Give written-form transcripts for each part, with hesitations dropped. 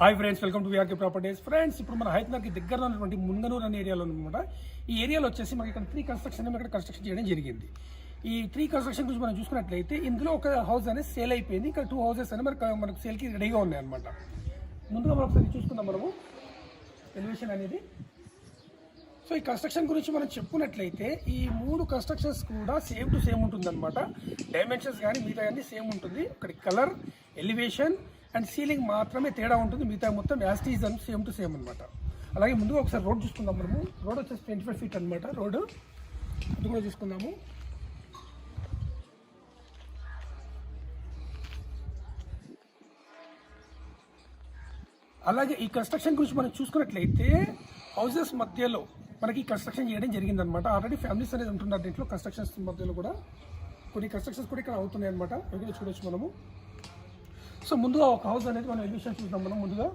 Hi friends, welcome to VRK properties. Friends, ఇప్పుడు మన హైదరాబాద్కి దగ్గరలో ఉన్నటువంటి మున్గనూరు అనే ఏరియాలో అనమాట. ఈ ఏరియాలో వచ్చేసి మనకి ఇక్కడ 3 కన్స్ట్రక్షన్ ఇక్కడ కన్స్ట్రక్షన్ చేయడం జరిగింది. ఈ 3 కన్స్ట్రక్షన్ గురించి మనం చూసుకున్నట్లయితే ఇందులో ఒక హౌస్ అనేది సేల్ అయిపోయింది. ఇక్కడ 2 హౌసెస్ అనేది మనకు సేల్కి రెడీగా ఉన్నాయి అనమాట. ముందుగా మనం ఒకసారి చూసుకుందాం మనము ఎలివేషన్ అనేది. సో ఈ కన్స్ట్రక్షన్ గురించి మనం చెప్పుకున్నట్లయితే ఈ 3 కన్స్ట్రక్షన్స్ కూడా సేమ్ టు సేమ్ ఉంటుంది అనమాట. డైమెన్షన్స్ కానీ మిగతా అన్నీ సేమ్ ఉంటుంది. ఒకటి కలర్, ఎలివేషన్ అండ్ సీలింగ్ మాత్రమే తేడా ఉంటుంది. మిగతా మొత్తం యాజ్ ఇట్ ఈజ్ అని సేమ్ టు సేమ్ అనమాట. అలాగే ముందుగా ఒకసారి రోడ్ చూసుకుందాం మనము. రోడ్ వచ్చేసి 25 feet అనమాట. రోడ్డు అది కూడా చూసుకుందాము. అలాగే ఈ కన్స్ట్రక్షన్ గురించి మనం చూసుకున్నట్లయితే హౌసెస్ మధ్యలో మనకి కన్స్ట్రక్షన్ చేయడం జరిగిందనమాట. ఆల్రెడీ ఫ్యామిలీస్ అనేది ఉంటున్నారు దీంట్లో. కన్స్ట్రక్షన్స్ మధ్యలో కూడా కొన్ని కన్స్ట్రక్షన్స్ కూడా ఇక్కడ అవుతున్నాయి అనమాట. అవి కూడా చూడొచ్చు మనము. సో ముందుగా ఒక హౌస్ అనేది మనం ఎలివేషన్ చూద్దాం మనం. ముందుగా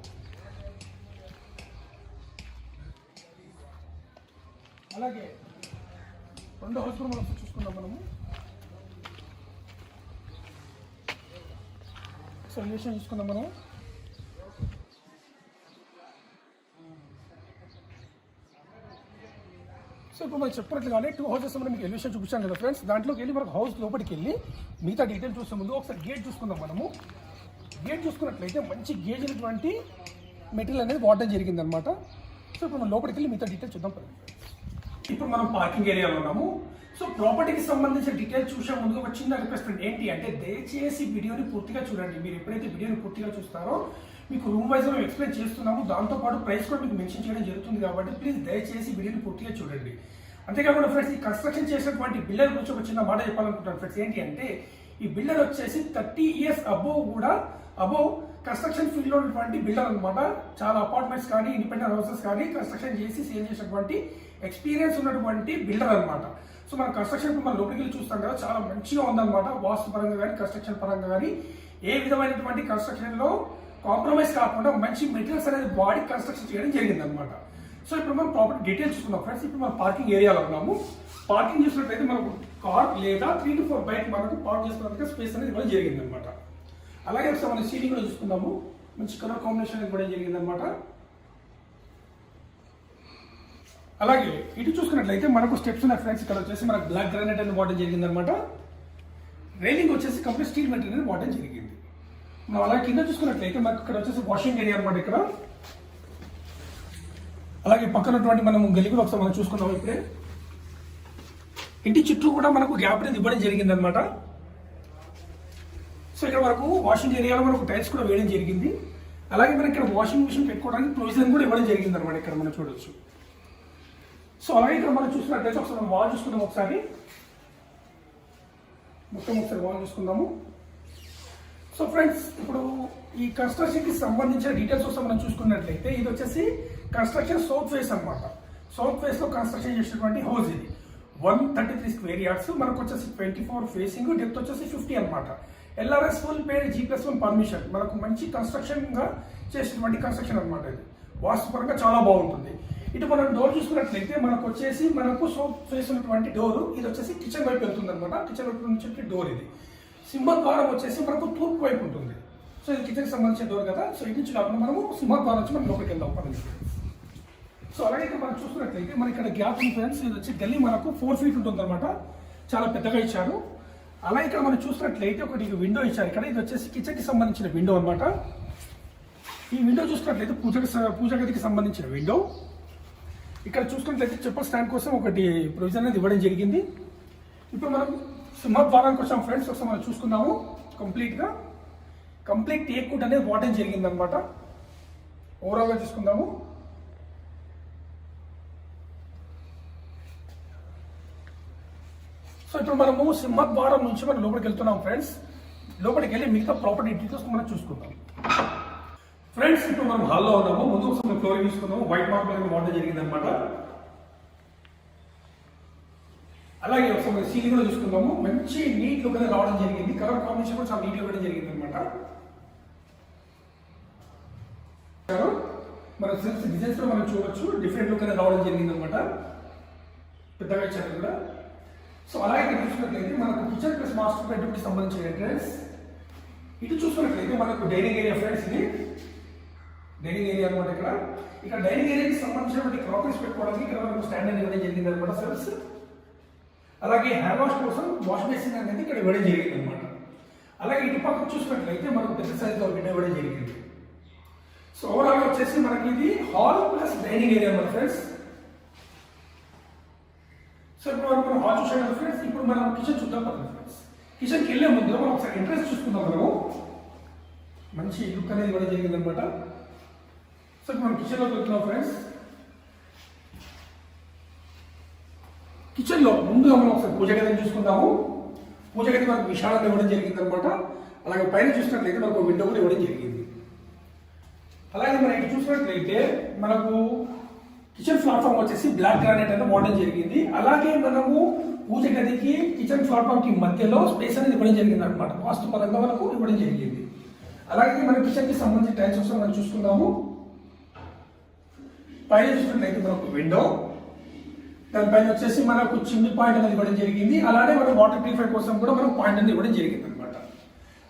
అలాగే 2 హౌస్ కూడా మనం చూసుకుందాం మనము. సో ఎలివేషన్ చూసుకుందాం మనం. సో ఇప్పుడు మనం చెప్పినట్లుగానే 2 హౌసెస్ మనం మీకు ఎలివేషన్ చూపించాను కదా ఫ్రెండ్స్. దాంట్లోకి వెళ్ళి మనకు హౌస్ లోపలికి వెళ్ళి మిగతా డీటెయిల్ చూసే ముందు ఒకసారి గేట్ చూసుకుందాం మనము. గేట్ చూసుకున్నట్లయితే మంచి గేజ్ అయినటువంటి మెటీరియల్ అనేది వాడడం జరిగిందనమాట. సో ఇప్పుడు మనం లోపలికి వెళ్ళి మిగతా డీటెయిల్ చూద్దాం. ఇప్పుడు మనం పార్కింగ్ ఏరియాలో ఉన్నాము. సో ప్రాపర్టీకి సంబంధించిన డీటెయిల్స్ చూసే ముందు ఒక చిన్న రిక్వెస్ట్ ఏంటి అంటే దయచేసి వీడియోని పూర్తిగా చూడండి. మీరు ఎప్పుడైతే వీడియోని పూర్తిగా చూస్తారో మీకు రూమ్ వైజ్ మేము ఎక్స్ప్లెయిన్ చేస్తున్నాము. దాంతోపాటు ప్రైస్ కూడా మీకు మెన్షన్ చేయడం జరుగుతుంది. కాబట్టి ప్లీజ్ దయచేసి వీడియోని పూర్తిగా చూడండి. అంతేకాకుండా ఫ్రెండ్స్, ఈ కన్స్ట్రక్షన్ చేసినటువంటి బిల్డర్ గురించి ఒక చిన్న మాట చెప్పాలనుకుంటున్నాను ఫ్రెండ్స్. ఏంటి అంటే ఈ బిల్డర్ వచ్చేసి 30 years అబోవ్ కన్స్ట్రక్షన్ ఫీల్డ్ లో ఉన్నటువంటి బిల్డర్ అనమాట. చాలా అపార్ట్మెంట్స్ కానీ ఇండిపెండెంట్ హౌసెస్ కానీ కన్స్ట్రక్షన్ చేసి సేల్ చేసినటువంటి ఎక్స్పీరియన్స్ ఉన్నటువంటి బిల్డర్ అనమాట. సో మన కన్స్ట్రక్షన్ మనం లోపలికి వెళ్ళి చూస్తాం కదా, చాలా మంచిగా ఉందన్నమాట. వాస్తు పరంగా కానీ కన్స్ట్రక్షన్ పరంగా కానీ ఏ విధమైనటువంటి కన్స్ట్రక్షన్ లో కాంప్రమైజ్ కాకుండా మంచి మెటీరియల్స్ అనేది బాడీ కన్స్ట్రక్షన్ చేయడం జరిగిందనమాట. సో ఇప్పుడు మనం ప్రాపర్టీ డీటెయిల్స్ చూస్తున్నాం ఫ్రెండ్స్. ఇప్పుడు మనం పార్కింగ్ ఏరియాలో ఉన్నాము. పార్కింగ్ చూసినట్లయితే మనకు కార్ లేదా 3 to 4 బైక్ మనకు పార్క్ చేసుకోవడానికి స్పేస్ అనేది ఇవ్వడం జరిగిందనమాట. అలాగే ఒకసారి మనం సీలింగ్ కూడా చూసుకుందాము. మంచి కలర్ కాంబినేషన్ ఇవ్వడం జరిగిందనమాట. అలాగే ఇటు చూసుకున్నట్లయితే మనకు స్టెప్స్ ఉన్నాయి ఫ్రెండ్స్. ఇక్కడ వచ్చేసి మనకు బ్లాక్ గ్రానైట్ అని వాడడం జరిగిందనమాట. రైలింగ్ వచ్చేసి కంప్లీట్ స్టీల్ మెటీరియల్ వాడడం జరిగింది. మనం అలాగే కింద చూసుకున్నట్లయితే మనకు ఇక్కడ వచ్చేసి వాషింగ్ ఏరియా అనమాట ఇక్కడ. అలాగే పక్కనటువంటి మనం గలి కూడా ఒకసారి మనం చూసుకుందాం. ఇప్పుడే ఇంటి చుట్టూ కూడా మనకు గ్యాప్ అనేది ఇవ్వడం జరిగింది అనమాట. సో ఇక్కడ మనకు వాషింగ్ ఏరియాలో మనకు టైల్స్ కూడా వేయడం జరిగింది. అలాగే మనకి ఇక్కడ వాషింగ్ మిషన్ పెట్టుకోవడానికి ప్రొవిజన్ కూడా ఇవ్వడం జరిగింది అనమాట. ఇక్కడ మనం చూడొచ్చు. సో అలాగే ఇక్కడ మనం చూసినట్లయితే ఒకసారి మనం వాల్ చూసుకుందాం. ఒకసారి ఒకసారి వాల్ చూసుకుందాము. సో ఫ్రెండ్స్, ఇప్పుడు ఈ కన్స్ట్రక్షన్ కి సంబంధించిన డీటెయిల్స్ కోసం మనం చూసుకున్నట్లయితే ఇది వచ్చేసి కన్స్ట్రక్షన్ సౌత్ ఫేస్ అనమాట. సౌత్ ఫేస్ లో కన్స్ట్రక్షన్ చేసినటువంటి హౌస్ ఇది. 133 square yards. మనకు వచ్చేసి 24 ఫేసింగ్, డెప్త్ వచ్చేసి 50 అనమాట. LRS ఫుల్ పేడ్ G+1 పర్మిషన్. మనకు మంచి కన్స్ట్రక్షన్ గా చేసినటువంటి కన్స్ట్రక్షన్ అనమాట. ఇది వాస్తుపరంగా చాలా బాగుంటుంది. ఇటు మనం డోర్ చూసుకున్నట్లయితే మనకు వచ్చేసి మనకు సౌత్ ఫేస్ ఉన్నటువంటి డోర్ ఇది వచ్చేసి కిచెన్ వైపు వెళ్తుంది అనమాట. కిచెన్ వైపు నుంచి డోర్ ఇది. సింహద్వారం వచ్చేసి మనకు తూర్పు వైపు ఉంటుంది. సో ఇది కిచెన్ సంబంధించిన డోర్ కదా. సో ఇది నుంచి కాకుండా మనము సింహద్వారం నుంచి మనం లోపలికి వెళ్దాం పదండి. సో అలాగే ఇక్కడ మనం చూసుకున్నట్లయితే మన ఇక్కడ గ్యాప్ ఫ్రెండ్స్ ఇది వచ్చి గల్లీ మనకు 4 feet ఉంటుంది అనమాట. చాలా పెద్దగా ఇచ్చారు. అలాగే ఇక్కడ మనం చూసినట్లయితే ఒకటి విండో ఇచ్చారు ఇక్కడ. ఇది వచ్చేసి కిచెన్ కి సంబంధించిన విండో అనమాట. ఈ విండో చూసుకున్నట్లయితే పూజ గదికి సంబంధించిన విండో. ఇక్కడ చూసుకున్నట్లయితే చెప్పల్ స్టాండ్ కోసం ఒకటి ప్రొవిజన్ అనేది ఇవ్వడం జరిగింది. ఇప్పుడు మనం సింహద్వారానికి వచ్చాం ఫ్రెండ్స్. ఒకసారి మనం చూసుకుందాము. కంప్లీట్ టేక్ వుడ్ అనేది వాడడం జరిగింది అనమాట. ఓవరాల్ గా చూసుకుందాము. సో ఇప్పుడు మనము సింహద్వారం నుంచి మనం లోపలికి వెళ్తున్నాం ఫ్రెండ్స్. లోపలికి వెళ్ళి మిగతా ప్రాపర్టీ డీటెయిల్స్ మనం చూసుకుందాం ఫ్రెండ్స్. ఇప్పుడు మనం హాల్లో ఉన్నాము. ముందు ఒకసారి ఫ్లోరింగ్ చూసుకుందాము. వైట్ మార్బుల్ అనేది వాడడం జరిగింది అనమాట. అలాగే ఒకసారి మనం సీలింగ్ కూడా చూసుకుందాము. మంచి నీట్ లుక్ అనేది రావడం జరిగింది. కలర్ కాంబినేషన్ కూడా చాలా నీట్ గా ఇవ్వడం జరిగింది అనమాట. మన డిజైన్స్ కూడా మనం చూడొచ్చు. డిఫరెంట్ లుక్ అనేది రావడం జరిగింది అనమాట. పెద్దగా ఇచ్చారు కూడా. సో అలాగే ఇక్కడ చూసినట్లయితే మనకు కిచెన్ ప్లస్ మాస్టర్ బెడ్రూమ్ కి సంబంధించిన ఎంట్రన్స్. ఇటు చూసుకున్నట్లయితే మనకు డైనింగ్ ఏరియా ఫ్రెండ్స్. ఇది డైనింగ్ ఏరియా అనమాట. ఇక్కడ డైనింగ్ ఏరియాకి సంబంధించినటువంటి క్రాకరీస్ పెట్టుకోవడానికి ఇక్కడ మనకు స్టాండ్ అనేది ఇవ్వడం జరిగింది అనమాట సెల్స్. అలాగే హ్యాండ్ వాష్ కోసం వాష్ బేసిన్ అనేది ఇక్కడ ఇవ్వడం జరిగింది అనమాట. అలాగే ఇటు పక్కన చూసినట్లయితే మనకు పెద్ద సైజులో విండో ఇవ్వడం జరిగింది. సో ఓవరాల్ వచ్చేసి మనకి ఇది హాల్ ప్లస్ డైనింగ్ ఏరియా అనమాట ఫ్రెండ్స్. సో ఇప్పుడు మనం హాల్ చూసాం కదా ఫ్రెండ్స్. ఇప్పుడు మనం కిచెన్ చూద్దాం కదా ఫ్రెండ్స్. కిచెన్కి వెళ్ళే ముందు మనం ఒకసారి ఎంట్రెన్స్ చూసుకుందాం. మనము మంచి లుక్ అనేది ఇవ్వడం జరిగింది అనమాట. సో ఇప్పుడు మనం కిచెన్లోకి వెళ్తున్నాం ఫ్రెండ్స్. కిచెన్లో ముందుగా మనం ఒకసారి పూజ గదిని చూసుకుందాము. పూజ గది మనకు విశాలంగా ఇవ్వడం జరిగింది అనమాట. అలాగే పైన చూసినట్లయితే మనకు విండో కూడా ఇవ్వడం జరిగింది. అలాగే మనం ఇటు చూసినట్లయితే మనకు కిచెన్ ప్లాట్ఫామ్ వచ్చేసి బ్లాక్ గ్రానైట్ అనేది వాడడం జరిగింది. అలాగే మనము పూజ గదికి కిచెన్ ప్లాట్ఫామ్ కి మధ్యలో స్పేస్ అనేది ఇవ్వడం జరిగింది అనమాట. వాస్తు పరంగా మనకు ఇవ్వడం జరిగింది. అలాగే మన కిచెన్ కి సంబంధించిన టైల్స్ వస్తే మనం చూసుకుందాము. పైన చూసినట్లయితే మనకు విండో, దానిపైన వచ్చేసి మనకు చిమ్ని పాయింట్ అనేది ఇవ్వడం జరిగింది. అలాగే మనం వాటర్ ప్యూరిఫై కోసం కూడా మనం పాయింట్ అనేది ఇవ్వడం జరిగింది అనమాట.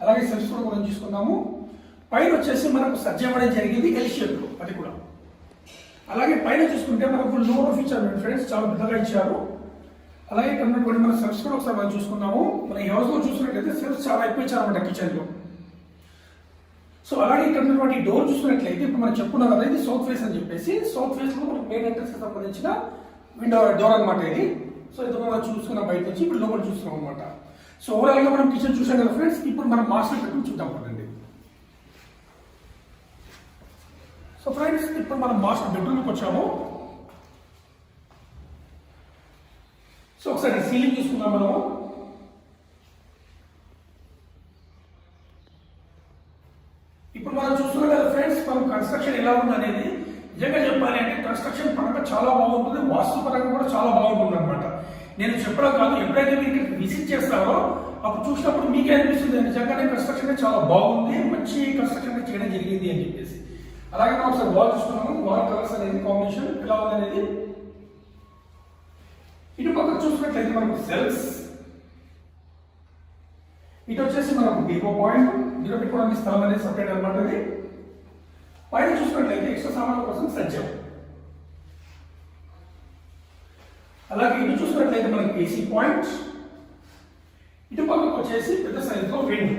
అలాగే సెల్ఫ్స్ కూడా మనం చూసుకుందాము. పైన వచ్చేసి మనకు సజ్జ ఇవ్వడం జరిగింది ఎల్ షేప్ లో, అది కూడా. అలాగే పైన చూసుకుంటే మనకు లోవర్ ఫీచర్ ఫ్రెండ్స్ చాలా పెద్దగా ఇచ్చారు. అలాగే ఇక్కడ ఉన్నటువంటి మన సెల్ఫ్స్ కూడా ఒకసారి మనం చూసుకున్నాము. మన ఈ హౌస్ లో చూసినట్లయితే సెల్ఫ్స్ చాలా ఎక్కువ ఇచ్చారన్నమాట కిచెన్ లో. సో అలాగే ఇక్కడ ఉన్నటువంటి డోర్ చూసినట్లయితే ఇప్పుడు మనం చెప్పుకున్నాం కదా, ఇది సౌత్ ఫేస్ అని చెప్పేసి. సౌత్ ఫేస్ లో మనకు మెయిన్ ఎంట్రెన్స్ కి సంబంధించిన విండో డోర్ అనమాట ఇది. సో ఇది మనం చూసుకున్నాం బయట నుంచి, ఇప్పుడు లోపల చూస్తున్నాం అనమాట. సో ఓవరాల్ గా మనం కిచెన్ చూసాం కదా ఫ్రెండ్స్. ఇప్పుడు మనం మాస్టర్ బెడ్రూమ్ చూద్దాం కదండి. సో ఫ్రెండ్స్ ఇప్పుడు మనం మాస్టర్ బెడ్రూమ్కి వచ్చాము. సో ఒకసారి సీలింగ్ చూసుకుందాం మనము. ఇప్పుడు మనం చూస్తున్నాం కదా ఫ్రెండ్స్, మనం కన్స్ట్రక్షన్ ఎలా ఉంది అనేది. నిజంగా చెప్పాలి అంటే కన్స్ట్రక్షన్ పరంగా చాలా బాగుంటుంది, వాస్తు పరంగా కూడా చాలా బాగుంటుంది అనమాట. నేను చెప్పడం కాదు, ఎప్పుడైతే మీరు విజిట్ చేస్తారో అప్పుడు చూసినప్పుడు మీకే అనిపిస్తుంది నిజంగానే కన్స్ట్రక్షన్ చాలా బాగుంది, మంచి కన్స్ట్రక్షన్ చేయడం జరిగింది అని చెప్పేసి. అలాగే మనం ఒకసారి వాల్ చూసుకున్నాము. వాల్ కలర్స్ అనేది కాంబినేషన్ ఎలా ఉంది అనేది. ఇటు పక్కన చూసుకున్నట్లయితే మనకు సెల్స్, ఇటు వచ్చేసి మనకు డిపో పాయింట్, దీనిలో పెట్టుకోవడానికి స్థలం అనేది సపరేట్ అనమాట. అది పైన చూసుకున్నట్లయితే ఎక్స్ట్రా సామాన్ల కోసం సజ్జం. అలాగే ఇటు చూసుకున్నట్లయితే మనకి ఏసీ పాయింట్, ఇటు పక్కకు వచ్చేసి పెద్ద సైజులో విండో.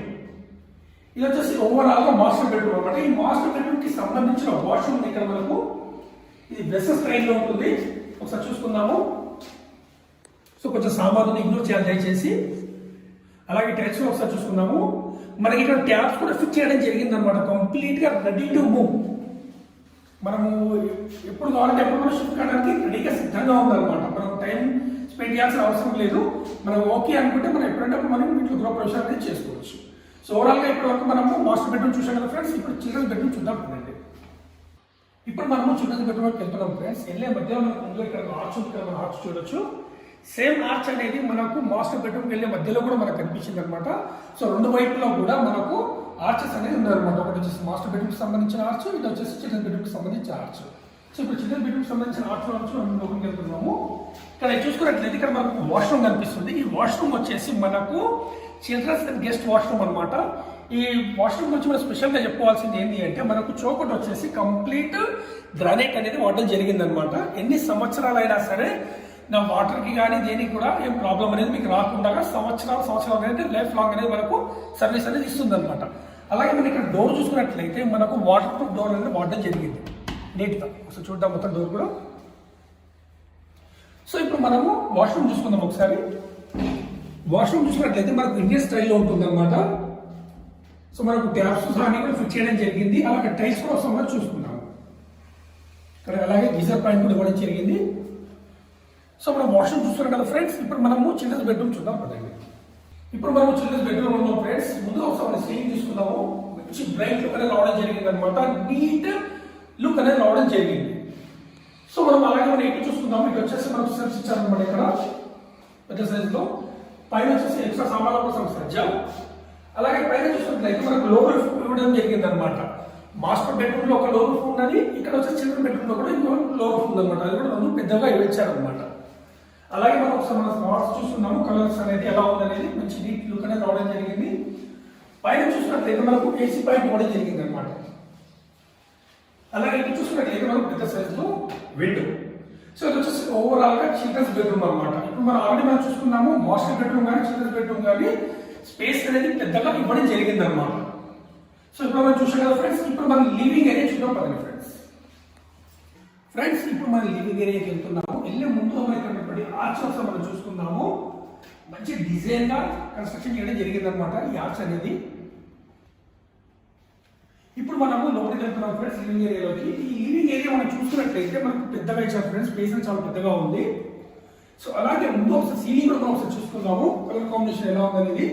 ఇది వచ్చేసి ఓవరాల్ గా మాస్టర్ బెడ్రూమ్ అనమాట. ఈ మాస్టర్ బెడ్రూమ్ కి సంబంధించిన వాష్రూమ్ ఇక్కడ మనకు ఇది వెసెస్ స్టైల్ లో ఉంటుంది. ఒకసారి చూసుకుందాము. సో కొంచెం సామాన్లు ఇగ్నోర్ చేయాలి దయచేసి. అలాగే టైల్స్ ఒకసారి చూసుకుందాము. మనకి ఇక్కడ ట్యాప్స్ కూడా ఫిక్స్ చేయడం జరిగింది అనమాట. కంప్లీట్ గా రెడీ టు మూవ్. మనము ఎప్పుడు కావాలంటే ఎప్పుడు మనం షిఫ్ట్ కావడానికి రెడీగా సిద్ధంగా ఉందన్నమాట. మనం టైం స్పెండ్ చేయాల్సిన అవసరం లేదు. మనం ఓకే అనుకుంటే మనం ఎప్పుడంటే మనం ఇంట్లో గృహప్రవేశం అనేది చేసుకోవచ్చు. సో ఓవరాల్ గా ఇప్పటి వరకు మనము మాస్టర్ బెడ్రూమ్ చూసాం కదా ఫ్రెండ్స్. ఇప్పుడు చిల్డ్రన్స్ బెడ్రూమ్ చూద్దాం కదండి. ఇప్పుడు మనము చిల్డ్రన్స్ బెడ్రూమ్ వెళ్తున్నాం ఫ్రెండ్స్. వెళ్ళే మధ్యలో మనకు ఇక్కడ ఆర్చ్ ఉంది, ఇక్కడ మనం ఆర్చ్ చూడొచ్చు. సేమ్ ఆర్చ్ అనేది మనకు మాస్టర్ బెడ్రూమ్కి వెళ్ళే మధ్యలో కూడా మనకు కనిపించింది అనమాట. సో రెండు వైపులో కూడా మనకు ఆర్చెస్ అనేది ఉన్నారనమాట. ఒకటి వచ్చేసి మాస్టర్ బెడ్రూమ్కి సంబంధించిన ఆర్చ్, ఇది వచ్చేసి చిల్డ్రన్ బెడ్రూమ్కి సంబంధించిన ఆర్చ్. సో ఇప్పుడు చిల్డ్రన్ బెడ్రూమ్కి సంబంధించిన ఆర్చ్ మనం లోపలికి వెళ్తున్నాము. ఇక్కడ చూసుకున్నట్లయితే ఇక్కడ మనకు వాష్రూమ్ కనిపిస్తుంది. ఈ వాష్రూమ్ వచ్చేసి మనకు చిల్డ్రన్స్ అండ్ గెస్ట్ వాష్రూమ్ అనమాట. ఈ వాష్రూమ్ గురించి మనం స్పెషల్గా చెప్పుకోవాల్సింది ఏంటి అంటే మనకు చౌకట్ వచ్చేసి కంప్లీట్ గ్రానైట్ అనేది వాడడం జరిగిందనమాట. ఎన్ని సంవత్సరాలైనా సరే నా వాటర్కి కానీ దేనికి కూడా ఏం ప్రాబ్లం అనేది మీకు రాకుండా సంవత్సరాలు అనేది లైఫ్ లాంగ్ అనేది మనకు సర్వీస్ అనేది ఇస్తుంది అనమాట. అలాగే మనం ఇక్కడ డోర్ చూసుకున్నట్లయితే మనకు వాటర్ ప్రూఫ్ డోర్ అనేది వాడడం జరిగింది నీట్గా. ఒకసారి చూద్దాం మొత్తం డోర్ కూడా. సో ఇప్పుడు మనము వాష్రూమ్ చూసుకుందాం ఒకసారి. వాష్రూమ్ చూసుకున్నట్లయితే మనకు ఇండియన్ స్టైల్లో ఉంటుంది అనమాట. సో మనకు ట్యాప్స్ అన్ని కూడా ఫిక్స్ చేయడం జరిగింది. అలాగే టైల్స్ కూడా వస్తాం చూసుకున్నాము. ఇక్కడ అలాగే గీజర్ పాయింట్ కూడా ఇవ్వడం జరిగింది. సో మనం వాష్రూమ్ చూస్తున్నాం కదా ఫ్రెండ్స్. ఇప్పుడు మనము చిల్డ్రన్స్ బెడ్రూమ్ చూద్దాం కదండి. ఇప్పుడు మనం చిల్డ్రన్స్ బెడ్రూమ్ ఉన్నాం ఫ్రెండ్స్. ముందు ఒకసారి సీలింగ్ తీసుకుందాము. మంచి బ్రైట్ లుక్ అనేది రావడం జరిగింది అనమాట. నీట్ లుక్ అనేది రావడం జరిగింది. సో మనం అలాగే మనం ఇటు చూసుకుందాము. ఇటు వచ్చేసి మనకు సెల్ఫ్స్ ఇచ్చారనమాట ఇక్కడ పెద్ద సైజులో. పైన వచ్చేసి ఎక్స్ట్రా సామాన్ల కోసం సజ్జ. అలాగే పైన చూసుకున్నట్లయితే మనకు లోవర్ ఇవ్వడం జరిగింది అనమాట. మాస్టర్ బెడ్రూమ్ లో ఒక లోవర్ రూమ్ ఉన్నది, ఇక్కడ వచ్చేసి చిల్డ్రన్ బెడ్రూమ్ లో కూడా ఇంకో లోవర్ రూమ్ అనమాట. అది కూడా రెండు పెద్దగా ఇచ్చారనమాట. అలాగే మనం ఒకసారి మన స్మార్ట్స్ చూస్తున్నాము. కలర్స్ అనేది ఎలా ఉందనేది మంచి నీట్ లుక్ అనేది రావడం జరిగింది. పైన చూసినట్లయితే మనకు ఏసీ పాయింట్ ఇవ్వడం జరిగింది అనమాట. అలాగే ఇక్కడ చూసుకున్నట్లయితే మనం పెద్ద సైజులో విండో. సో ఇది వచ్చేసి ఓవరాల్ గా చిల్డ్రన్స్ బెడ్రూమ్ అనమాట. ఇప్పుడు మనం ఆల్రెడీ మనం చూసుకున్నాము మాస్టర్ బెడ్రూమ్ కానీ చిల్డ్రన్స్ బెడ్రూమ్ కానీ స్పేస్ అనేది పెద్దగా ఇవ్వడం జరిగింది అనమాట. సో ఇప్పుడు మనం చూసాం కదా ఫ్రెండ్స్, ఇప్పుడు మనం లివింగ్ ఏరియా చూద్దాం పదండి ఫ్రెండ్స్. ఇప్పుడు మనం లివింగ్ ఏరియాకి వెళ్తున్నాము. వెళ్ళే ముందు మనకి ఆర్చ్ మనం చూసుకున్నాము. మంచి డిజైన్ గా కన్స్ట్రక్షన్ చేయడం జరిగింది అనమాట ఈ ఆర్చ్ అనేది. ఇప్పుడు మనము లోపలికి వెళ్తున్నాం ఫ్రెండ్స్ లివింగ్ ఏరియాలోకి. ఈ లివింగ్ ఏరియా మనం చూసుకున్నట్లయితే మనకు పెద్దగా ఇచ్చారు ఫ్రెండ్స్, స్పేస్ చాలా పెద్దగా ఉంది. సో అలాగే ముందు ఒకసారి సీలింగ్ కూడా ఒకసారి చూసుకుందాము కలర్ కాంబినేషన్ ఎలా ఉందనేది.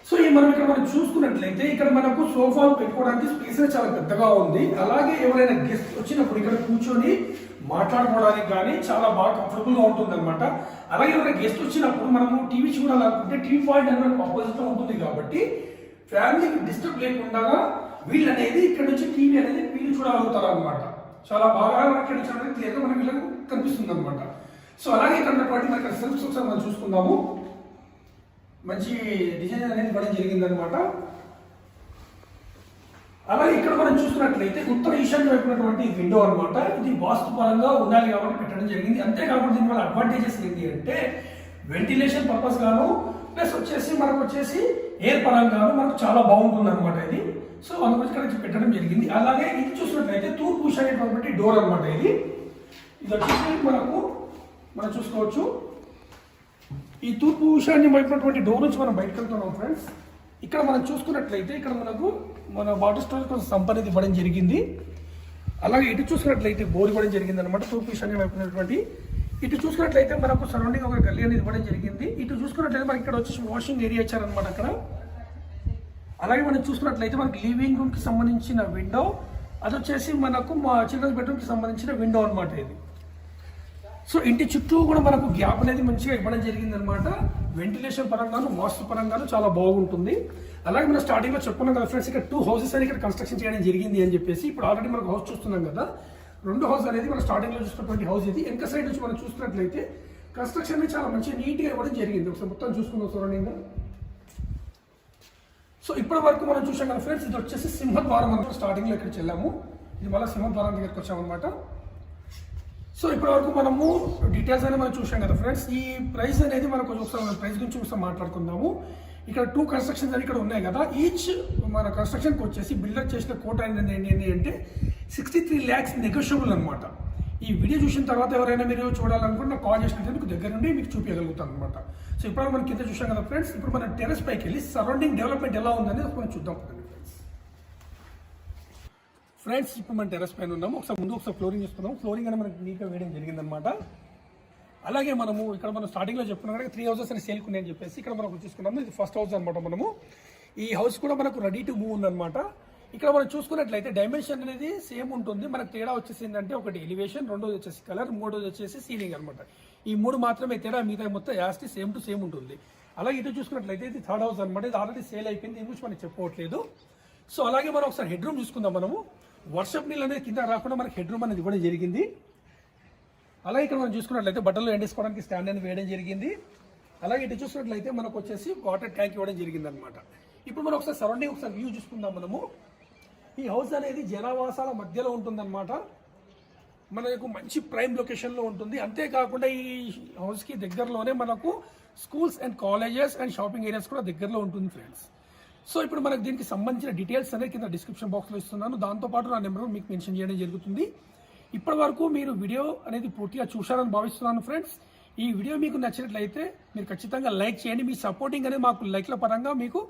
సో ఈ మనం చూసుకున్నట్లయితే ఇక్కడ మనకు సోఫాలు పెట్టుకోవడానికి స్పేస్ చాలా పెద్దగా ఉంది. అలాగే ఎవరైనా గెస్ట్ వచ్చినప్పుడు ఇక్కడ కూర్చొని మాట్లాడుకోవడానికి కానీ చాలా బాగా కంఫర్టబుల్ గా ఉంటుంది అనమాట. అలాగే ఎవరైనా గెస్ట్ వచ్చినప్పుడు మనము టీవీ చూడాలనుకుంటే టీవీ పాయింట్ అనేది ఆపోజిట్ లో ఉంటుంది కాబట్టి ఫ్యామిలీకి డిస్టర్బ్ లేకుండా వీళ్ళు అనేది ఇక్కడ నుంచి టీవీ అనేది వీళ్ళు చూడగలుగుతారు అనమాట. చాలా బాగా ఇక్కడ నుంచి క్లియర్ గా మనకి వీళ్ళకి కనిపిస్తుంది అనమాట. సో అలాగే ఇక్కడ మనకి సెల్ఫ్స్ ఒకసారి మనం చూసుకుందాము. మంచి డిజైన్ అనేది ఇవ్వడం జరిగింది అనమాట. అలాగే ఇక్కడ మనం చూసుకున్నట్లయితే ఉత్తర ఈశాన్య వైపునటువంటి విండో అనమాట. ఇది వాస్తు పరంగా ఉండాలి కాబట్టి పెట్టడం జరిగింది. అంతేకాకుండా దీనివల్ల అడ్వాంటేజెస్ ఏంటి అంటే వెంటిలేషన్ పర్పస్ గాను ప్లస్ వచ్చేసి మనకు వచ్చేసి ఎయిర్ పరంగాను మనకు చాలా బాగుంటుంది అనమాట ఇది. సో అందుకోసం ఇక్కడ పెట్టడం జరిగింది. అలాగే ఇది చూసినట్లయితే తూర్పు ఈశాన్యటువంటి డోర్ అనమాట. ఇది వచ్చేసి మనం చూసుకోవచ్చు. ఈ తూర్పు ఈశాన్యం వైపునటువంటి డోర్ నుంచి మనం బయటకు వెళ్తున్నాం ఫ్రెండ్స్. ఇక్కడ మనం చూసుకున్నట్లయితే ఇక్కడ మన వాటర్ స్టోరేజ్ కొంచెం సంప్ అనేది ఇవ్వడం జరిగింది. అలాగే ఇటు చూసుకున్నట్లయితే బోర్ ఇవ్వడం జరిగింది అనమాట. తూర్పు ఈశాన్యం వైపునటువంటి ఇటు చూసుకున్నట్లయితే మనకు సరౌండింగ్ ఒక గల్లీ అనేది ఇవ్వడం జరిగింది. ఇటు చూసుకున్నట్లయితే మనకి ఇక్కడ వచ్చేసి వాషింగ్ ఏరియా ఇచ్చారనమాట అక్కడ. అలాగే మనం చూసుకున్నట్లయితే మనకి లివింగ్ రూమ్ కి సంబంధించిన విండో, అది వచ్చేసి మనకు మా చిల్డ్రన్స్ బెడ్రూమ్ కి సంబంధించిన విండో అనమాట ఇది. సో ఇంటి చుట్టూ కూడా మనకు గ్యాప్ అనేది మంచిగా ఇవ్వడం జరిగింది అనమాట. వెంటిలేషన్ పరంగాను వాస్తు పరంగాను చాలా బాగుంటుంది. అలాగే మనం స్టార్టింగ్ లో చెప్పుకున్నాం కదా ఫ్రెండ్స్, ఇక్కడ 2 హౌసెస్ అని ఇక్కడ కన్స్ట్రక్షన్ చేయడం జరిగింది అని చెప్పేసి. ఇప్పుడు ఆల్రెడీ మనకు హౌస్ చూస్తున్నాం కదా, 2 హౌస్ అనేది మనం స్టార్టింగ్ లో చూసుకున్నటువంటి హౌస్ ఇది. వెనక సైడ్ నుంచి మనం చూసుకున్నట్లయితే కన్స్ట్రక్షన్ అనేది చాలా మంచిగా నీట్ గా ఇవ్వడం జరిగింది. ఒకసారి మొత్తం చూసుకుందాం సరౌండింగ్. సో ఇప్పటి వరకు మనం చూసాం కదా ఫ్రెండ్స్, ఇది వచ్చేసి సింహద్వారం మనం స్టార్టింగ్ లో ఇక్కడికి వెళ్ళాము. ఇది మళ్ళీ సింహద్వారం దగ్గరికి వచ్చామన్నమాట. సో ఇప్పటి వరకు మనము డీటెయిల్స్ అనేది మనం చూసాం కదా ఫ్రెండ్స్. ఈ ప్రైస్ అనేది మనం కొంచెం ఒకసారి ప్రైస్ గురించి ఒకసారి మాట్లాడుకుందాము. ఇక్కడ 2 కన్స్ట్రక్షన్స్ అని ఇక్కడ ఉన్నాయి కదా. ఈచ్ మన కన్స్ట్రక్షన్కి వచ్చేసి బిల్డర్ చేసిన కోట ఏంటి అంటే 63 lakhs నెగోషియబుల్ అనమాట. ఈ వీడియో చూసిన తర్వాత ఎవరైనా మీరు చూడాలనుకుంటే నాకు కాల్ చేసినట్టు మీకు దగ్గర నుండి మీకు చూపించగలుగుతాను అనమాట. సో ఇప్పుడు మనం కింద చూసాం కదా ఫ్రెండ్స్. ఇప్పుడు మన టెరెస్ పైకి వెళ్ళి సరౌండింగ్ డెవలప్మెంట్ ఎలా ఉందని మనం చూద్దాం ఫ్రెండ్స్. ఇప్పుడు మనం టెరెస్ పైన ఉన్నాము. ఒకసారి ఫ్లోరింగ్ చూసుకుందాం. ఫ్లోరింగ్ అనేది మనకి నీట్గా వేయడం జరిగిందనమాట. అలాగే మనం స్టార్టింగ్ లో చెప్పుకున్నాం కదా 3 హౌసెస్ అని సేల్కి ఉన్నాయని చెప్పేసి ఇక్కడ మనం చూసుకున్నాము. ఇది ఫస్ట్ హౌస్ అనమాట. మనము ఈ హౌస్ కూడా మనకు రెడీ టు మూవ్ ఉందన్నమాట. ఇక్కడ మనం చూసుకున్నట్లయితే డైమెన్షన్ అనేది సేమ్ ఉంటుంది. మనకు తేడా వచ్చేసి ఏంటంటే ఒకటి ఎలివేషన్, రెండోది వచ్చేసి కలర్, మూడోది వచ్చేసి సీలింగ్ అనమాట. ఈ 3 మాత్రమే తేడా, మిగతా మొత్తం యాస్టి సేమ్ టు సేమ్ ఉంటుంది. అలాగే ఇటు చూసుకున్నట్లయితే ఇది థర్డ్ హౌస్ అనమాట. ఇది ఆల్రెడీ సేల్ అయిపోయింది, దీని గురించి మనకి చెప్పుకోవట్లేదు. సో అలాగే మనం ఒకసారి హెడ్ రూమ్ చూసుకుందాం. మనము వర్షపు నీళ్ళు అనేది కింద రాకుండా మనకి హెడ్ రూమ్ అనేది ఇవ్వడం జరిగింది. అలాగే ఇక్కడ మనం చూసుకున్నట్లయితే బట్టలు ఎండేసుకోవడానికి స్టాండ్ అనేది వేయడం జరిగింది. అలాగే ఇటు చూసుకున్నట్లయితే మనకు వచ్చేసి వాటర్ ట్యాంక్ ఇవ్వడం జరిగింది అనమాట. ఇప్పుడు మనం ఒకసారి సరౌండింగ్ వ్యూ చూసుకుందాం. మనము ఈ హౌస్ అనేది జనావాసాల మధ్యలో ఉంటుందన్నమాట. మనకు మంచి ప్రైమ్ లొకేషన్లో ఉంటుంది. అంతేకాకుండా ఈ హౌస్కి దగ్గరలోనే మనకు schools and colleges and shopping areas కూడా దగ్గరలో ఉంటుంది ఫ్రెండ్స్. సో ఇప్పుడు మనకు దీనికి సంబంధించిన డీటెయిల్స్ అనేది కింద డిస్క్రిప్షన్ బాక్స్లో ఇస్తున్నాను. దాంతోపాటు నా నెంబర్ మీకు మెన్షన్ చేయడం జరుగుతుంది. ఇప్పటి వరకు మీరు వీడియో అనేది పూర్తిగా చూశారని భావిస్తున్నాను ఫ్రెండ్స్. ఈ వీడియో మీకు నచ్చినట్లయితే మీరు ఖచ్చితంగా లైక్ చేయండి. మీ సపోర్టింగ్ అనేది మాకు లైక్ల పరంగా మీకు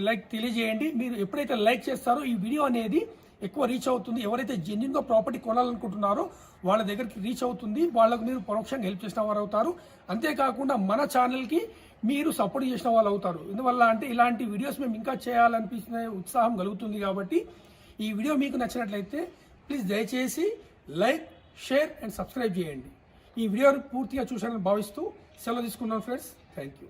లైక్ తెలియజేయండి. మీరు ఎప్పుడైతే లైక్ చేస్తారో ఈ వీడియో అనేది ఎక్కువ రీచ్ అవుతుంది. ఎవరైతే జెన్యున్గా ప్రాపర్టీ కొనాలనుకుంటున్నారో వాళ్ళ దగ్గరికి రీచ్ అవుతుంది. వాళ్ళకు మీరు పరోక్షంగా హెల్ప్ చేసిన వారు అవుతారు. అంతేకాకుండా మన ఛానల్కి మీరు సపోర్ట్ చేసిన వాళ్ళు అవుతారు. ఎందువల్ల అంటే ఇలాంటి వీడియోస్ మేము ఇంకా చేయాలనిపించిన ఉత్సాహం కలుగుతుంది. కాబట్టి ఈ వీడియో మీకు నచ్చినట్లయితే ప్లీజ్ దయచేసి లైక్, షేర్ అండ్ సబ్స్క్రైబ్ చేయండి. ఈ వీడియోని పూర్తిగా చూశారని భావిస్తూ సెలవు తీసుకున్నాను ఫ్రెండ్స్. Thank you.